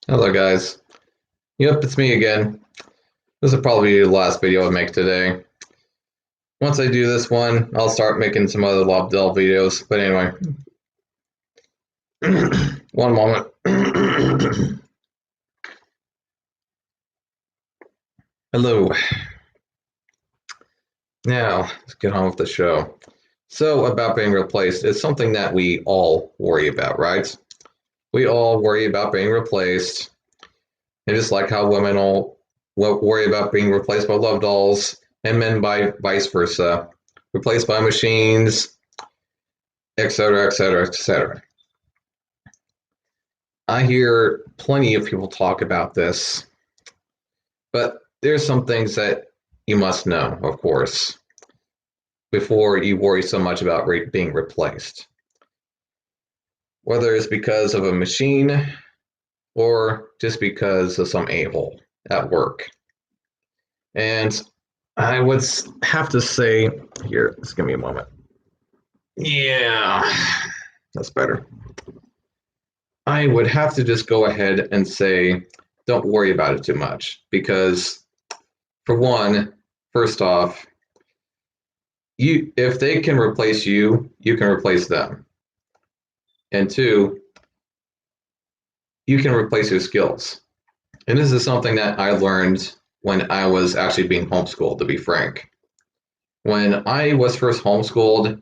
Hello guys. Yep, it's me again. This will probably be the last video I make today. Once I do this one, I'll start making some other Lobdell videos. But anyway, one moment. Hello. Now, let's get on with the show. So, about being replaced, it's something that we all worry about, right? We all worry about being replaced. And just like how women all worry about being replaced by love dolls, and men by vice versa, replaced by machines, etc., etc., etc. I hear plenty of people talk about this, but there's some things that you must know, of course, before you worry so much about being replaced. Whether it's because of a machine or just because of some a-hole at work. And I would have to say, here, just give me a moment. Yeah, that's better. I would have to just go ahead and say, don't worry about it too much because, for one, first off, you if they can replace you, you can replace them. And two, you can replace your skills. And this is something that I learned when I was actually being homeschooled, to be frank. When I was first homeschooled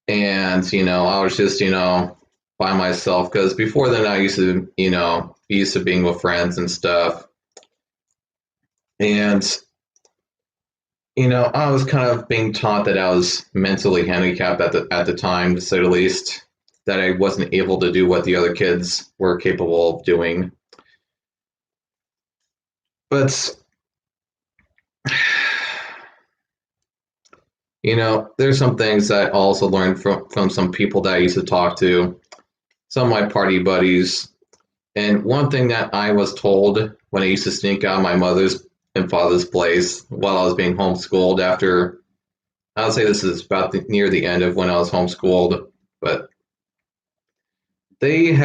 and, I was just, by myself, because before then I used to, be used to being with friends and stuff. And, I was kind of being taught that I was mentally handicapped at the time, to say the least, that I wasn't able to do what the other kids were capable of doing. But there's some things that I also learned from some people that I used to talk to, some of my party buddies. And one thing that I was told when I used to sneak out of my mother's and father's place while I was being homeschooled after, I would say this is about near the end of when I was homeschooled, but they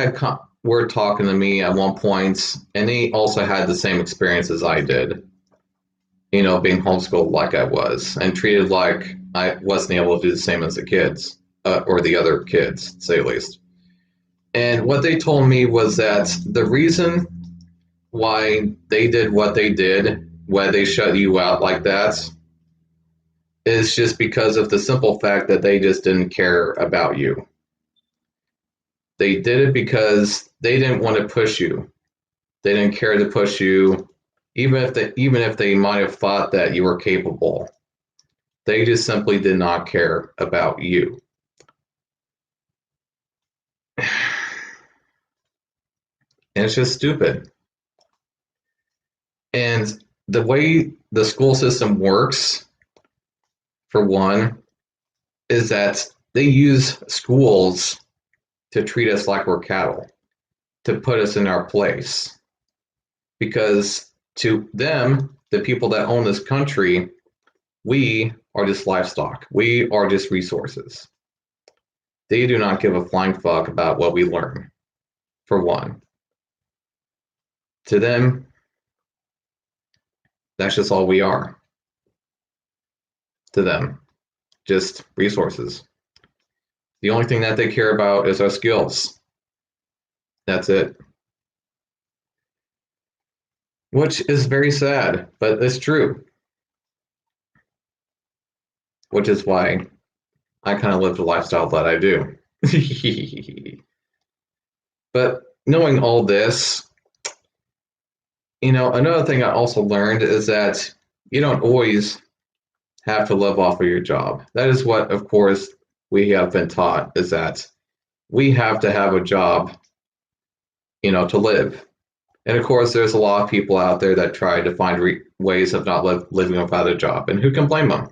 were talking to me at one point, and they also had the same experience as I did, being homeschooled like I was, and treated like I wasn't able to do the same as the kids, or the other kids, to say the least. And what they told me was that the reason why they did what they did, why they shut you out like that, is just because of the simple fact that they just didn't care about you. They did it because they didn't want to push you. They didn't care to push you, even if they might have thought that you were capable. They just simply did not care about you. And it's just stupid. And the way the school system works, for one, is that they use schools to treat us like we're cattle, to put us in our place. Because to them, the people that own this country, we are just livestock. We are just resources. They do not give a flying fuck about what we learn, for one. To them, that's just all we are. To them, just resources. The only thing that they care about is our skills. That's it. Which is very sad, but it's true. Which is why I kind of live the lifestyle that I do. But knowing all this, another thing I also learned is that you don't always have to live off of your job. That is what, of course, we have been taught, is that we have to have a job, to live. And of course, there's a lot of people out there that try to find ways of not living without a job, and who can blame them?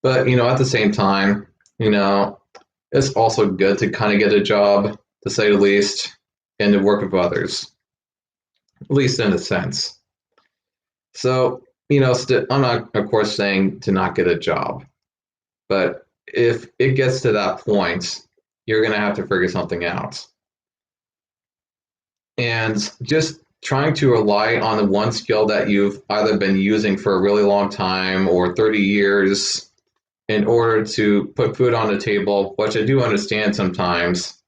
But, at the same time, it's also good to kind of get a job, to say the least, and to work with others, at least in a sense. So, I'm not, of course, saying to not get a job, but if it gets to that point, you're going to have to figure something out. and just trying to rely on the one skill that you've either been using for a really long time or 30 years in order to put food on the table, which I do understand sometimes,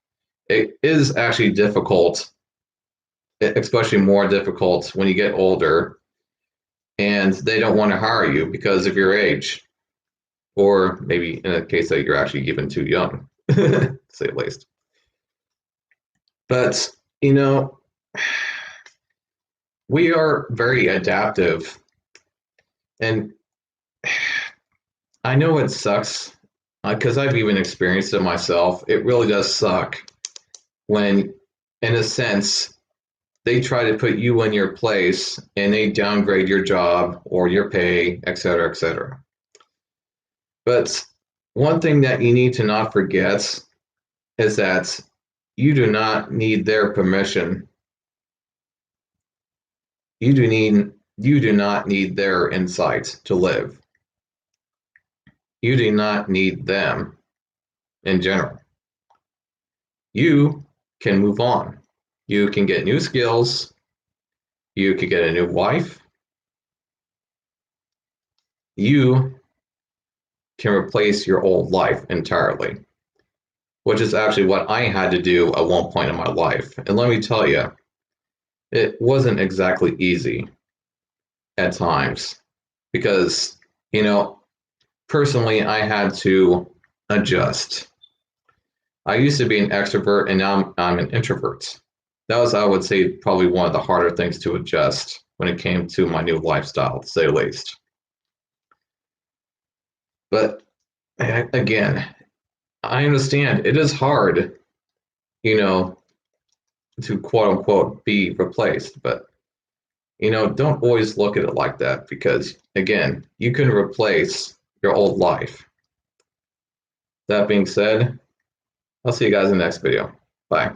it is actually difficult, especially more difficult when you get older and they don't want to hire you because of your age, or maybe in a case that you're actually even too young, to say the least. But, you know, we are very adaptive, and I know it sucks because I've even experienced it myself. It really does suck when, in a sense, they try to put you in your place and they downgrade your job or your pay, et cetera, et cetera. But one thing that you need to not forget is that you do not need their permission. You do not need their insight to live. You do not need them in general. You can move on. You can get new skills. You could get a new wife. You can replace your old life entirely, which is actually what I had to do at one point in my life. And let me tell you, it wasn't exactly easy at times because, you know, personally, I had to adjust. I used to be an extrovert and now I'm an introvert. That was, I would say, probably one of the harder things to adjust when it came to my new lifestyle, to say the least. But again, I understand it is hard, you know, to quote unquote be replaced, but don't always look at it like that because again, you can replace your old life. That being said, I'll see you guys in the next video. Bye.